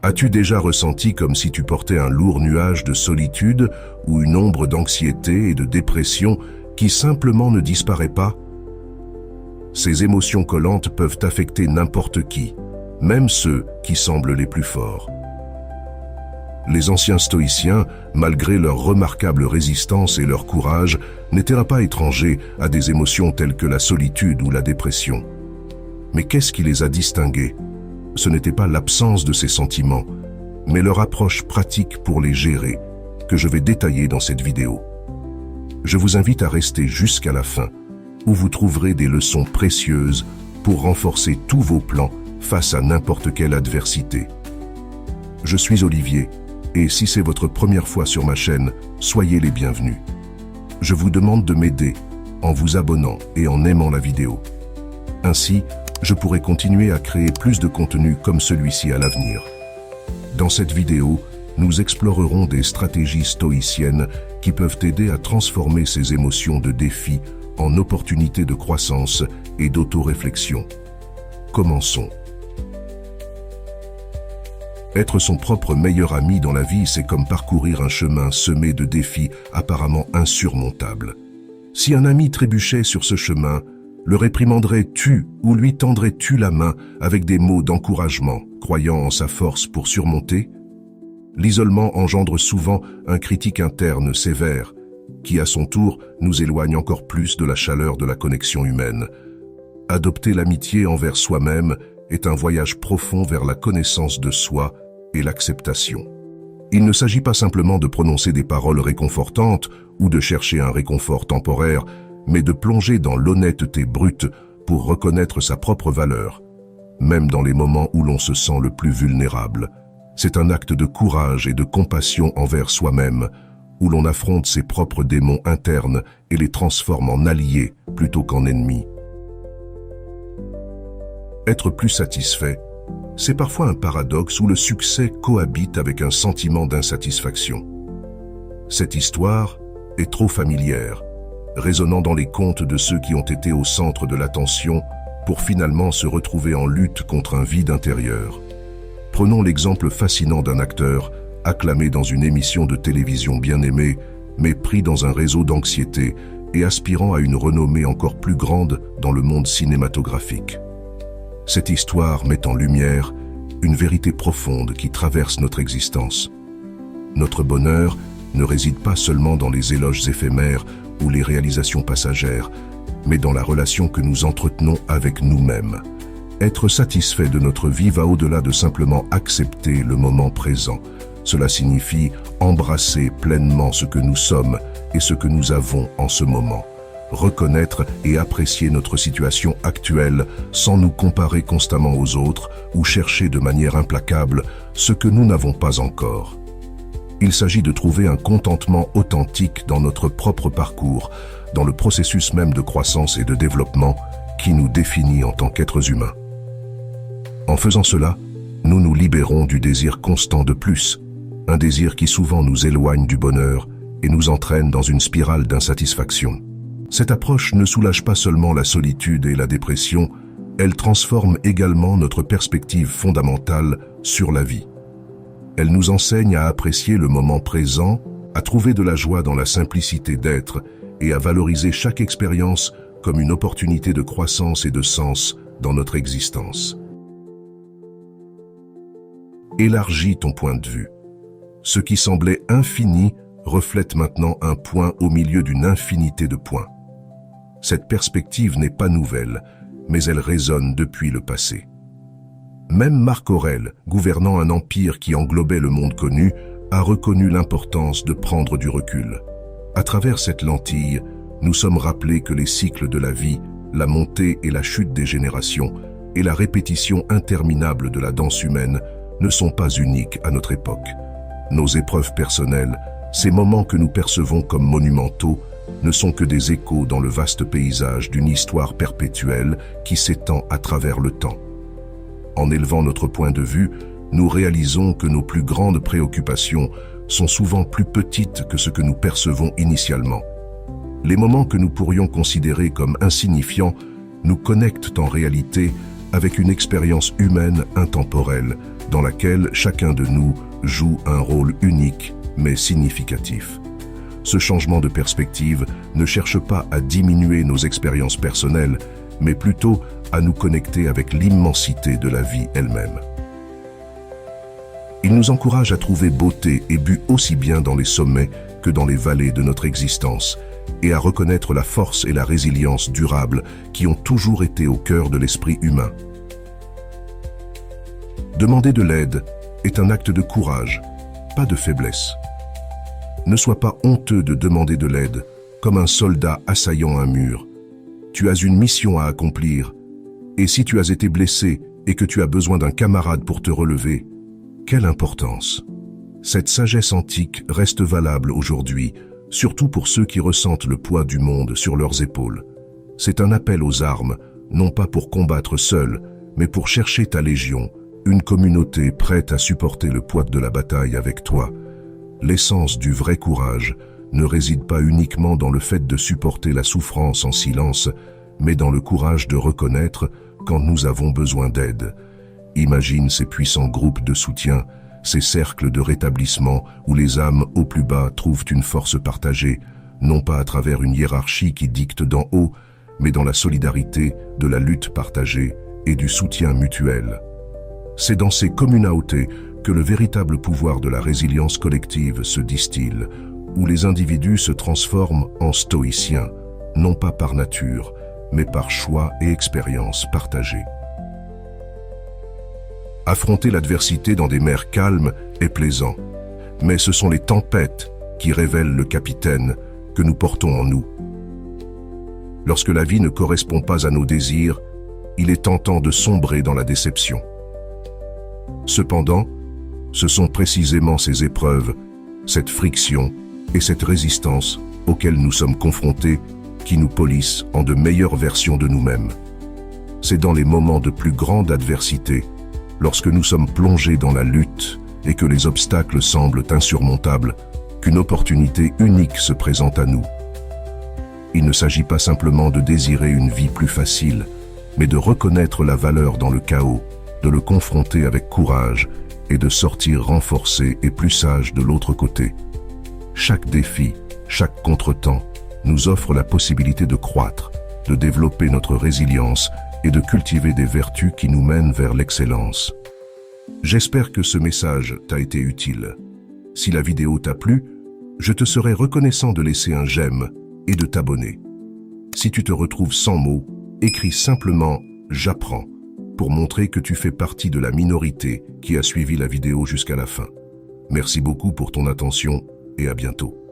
As-tu déjà ressenti comme si tu portais un lourd nuage de solitude ou une ombre d'anxiété et de dépression qui simplement ne disparaît pas? Ces émotions collantes peuvent affecter n'importe qui, même ceux qui semblent les plus forts. Les anciens stoïciens, malgré leur remarquable résistance et leur courage, n'étaient pas étrangers à des émotions telles que la solitude ou la dépression. Mais qu'est-ce qui les a distingués? Ce n'était pas l'absence de ces sentiments, mais leur approche pratique pour les gérer, que je vais détailler dans cette vidéo. Je vous invite à rester jusqu'à la fin, où vous trouverez des leçons précieuses pour renforcer tous vos plans face à n'importe quelle adversité. Je suis Olivier, et si c'est votre première fois sur ma chaîne, soyez les bienvenus. Je vous demande de m'aider en vous abonnant et en aimant la vidéo. Ainsi, je pourrai continuer à créer plus de contenu comme celui-ci à l'avenir. Dans cette vidéo, nous explorerons des stratégies stoïciennes qui peuvent aider à transformer ces émotions de défi en opportunités de croissance et d'auto-réflexion. Commençons. Être son propre meilleur ami dans la vie, c'est comme parcourir un chemin semé de défis apparemment insurmontables. Si un ami trébuchait sur ce chemin, le réprimanderais-tu ou lui tendrais-tu la main avec des mots d'encouragement, croyant en sa force pour surmonter? L'isolement engendre souvent un critique interne sévère, qui à son tour nous éloigne encore plus de la chaleur de la connexion humaine. Adopter l'amitié envers soi-même est un voyage profond vers la connaissance de soi et l'acceptation. Il ne s'agit pas simplement de prononcer des paroles réconfortantes ou de chercher un réconfort temporaire, mais de plonger dans l'honnêteté brute pour reconnaître sa propre valeur, même dans les moments où l'on se sent le plus vulnérable. C'est un acte de courage et de compassion envers soi-même, où l'on affronte ses propres démons internes et les transforme en alliés plutôt qu'en ennemis. Être plus satisfait, c'est parfois un paradoxe où le succès cohabite avec un sentiment d'insatisfaction. Cette histoire est trop familière, résonnant dans les contes de ceux qui ont été au centre de l'attention pour finalement se retrouver en lutte contre un vide intérieur. Prenons l'exemple fascinant d'un acteur acclamé dans une émission de télévision bien aimée, mais pris dans un réseau d'anxiété et aspirant à une renommée encore plus grande dans le monde cinématographique. Cette histoire met en lumière une vérité profonde qui traverse notre existence. Notre bonheur ne réside pas seulement dans les éloges éphémères ou les réalisations passagères, mais dans la relation que nous entretenons avec nous-mêmes. Être satisfait de notre vie va au-delà de simplement accepter le moment présent. Cela signifie embrasser pleinement ce que nous sommes et ce que nous avons en ce moment. Reconnaître et apprécier notre situation actuelle sans nous comparer constamment aux autres ou chercher de manière implacable ce que nous n'avons pas encore. Il s'agit de trouver un contentement authentique dans notre propre parcours, dans le processus même de croissance et de développement qui nous définit en tant qu'êtres humains. En faisant cela, nous nous libérons du désir constant de plus, un désir qui souvent nous éloigne du bonheur et nous entraîne dans une spirale d'insatisfaction. Cette approche ne soulage pas seulement la solitude et la dépression, elle transforme également notre perspective fondamentale sur la vie. Elle nous enseigne à apprécier le moment présent, à trouver de la joie dans la simplicité d'être et à valoriser chaque expérience comme une opportunité de croissance et de sens dans notre existence. Élargis ton point de vue. Ce qui semblait infini reflète maintenant un point au milieu d'une infinité de points. Cette perspective n'est pas nouvelle, mais elle résonne depuis le passé. Même Marc Aurèle, gouvernant un empire qui englobait le monde connu, a reconnu l'importance de prendre du recul. À travers cette lentille, nous sommes rappelés que les cycles de la vie, la montée et la chute des générations, et la répétition interminable de la danse humaine ne sont pas uniques à notre époque. Nos épreuves personnelles, ces moments que nous percevons comme monumentaux, ne sont que des échos dans le vaste paysage d'une histoire perpétuelle qui s'étend à travers le temps. En élevant notre point de vue, nous réalisons que nos plus grandes préoccupations sont souvent plus petites que ce que nous percevons initialement. Les moments que nous pourrions considérer comme insignifiants nous connectent en réalité avec une expérience humaine intemporelle, dans laquelle chacun de nous joue un rôle unique mais significatif. Ce changement de perspective ne cherche pas à diminuer nos expériences personnelles, mais plutôt à nous connecter avec l'immensité de la vie elle-même. Il nous encourage à trouver beauté et but aussi bien dans les sommets que dans les vallées de notre existence, et à reconnaître la force et la résilience durables qui ont toujours été au cœur de l'esprit humain. Demander de l'aide est un acte de courage, pas de faiblesse. Ne sois pas honteux de demander de l'aide, comme un soldat assaillant un mur. Tu as une mission à accomplir, et si tu as été blessé et que tu as besoin d'un camarade pour te relever, quelle importance! Cette sagesse antique reste valable aujourd'hui, surtout pour ceux qui ressentent le poids du monde sur leurs épaules. C'est un appel aux armes, non pas pour combattre seul, mais pour chercher ta légion, une communauté prête à supporter le poids de la bataille avec toi. L'essence du vrai courage ne réside pas uniquement dans le fait de supporter la souffrance en silence, mais dans le courage de reconnaître quand nous avons besoin d'aide. Imagine ces puissants groupes de soutien, ces cercles de rétablissement où les âmes au plus bas trouvent une force partagée, non pas à travers une hiérarchie qui dicte d'en haut, mais dans la solidarité de la lutte partagée et du soutien mutuel. C'est dans ces communautés que le véritable pouvoir de la résilience collective se distille, où les individus se transforment en stoïciens, non pas par nature, mais par choix et expérience partagée. Affronter l'adversité dans des mers calmes est plaisant, mais ce sont les tempêtes qui révèlent le capitaine que nous portons en nous. Lorsque la vie ne correspond pas à nos désirs, il est tentant de sombrer dans la déception. Cependant, ce sont précisément ces épreuves, cette friction et cette résistance auxquelles nous sommes confrontés qui nous polissent en de meilleures versions de nous-mêmes. C'est dans les moments de plus grande adversité, lorsque nous sommes plongés dans la lutte et que les obstacles semblent insurmontables, qu'une opportunité unique se présente à nous. Il ne s'agit pas simplement de désirer une vie plus facile, mais de reconnaître la valeur dans le chaos, de le confronter avec courage et de sortir renforcé et plus sage de l'autre côté. Chaque défi, chaque contretemps nous offre la possibilité de croître, de développer notre résilience et de cultiver des vertus qui nous mènent vers l'excellence. J'espère que ce message t'a été utile. Si la vidéo t'a plu, je te serai reconnaissant de laisser un j'aime et de t'abonner. Si tu te retrouves sans mots, écris simplement « J'apprends » pour montrer que tu fais partie de la minorité qui a suivi la vidéo jusqu'à la fin. Merci beaucoup pour ton attention et à bientôt.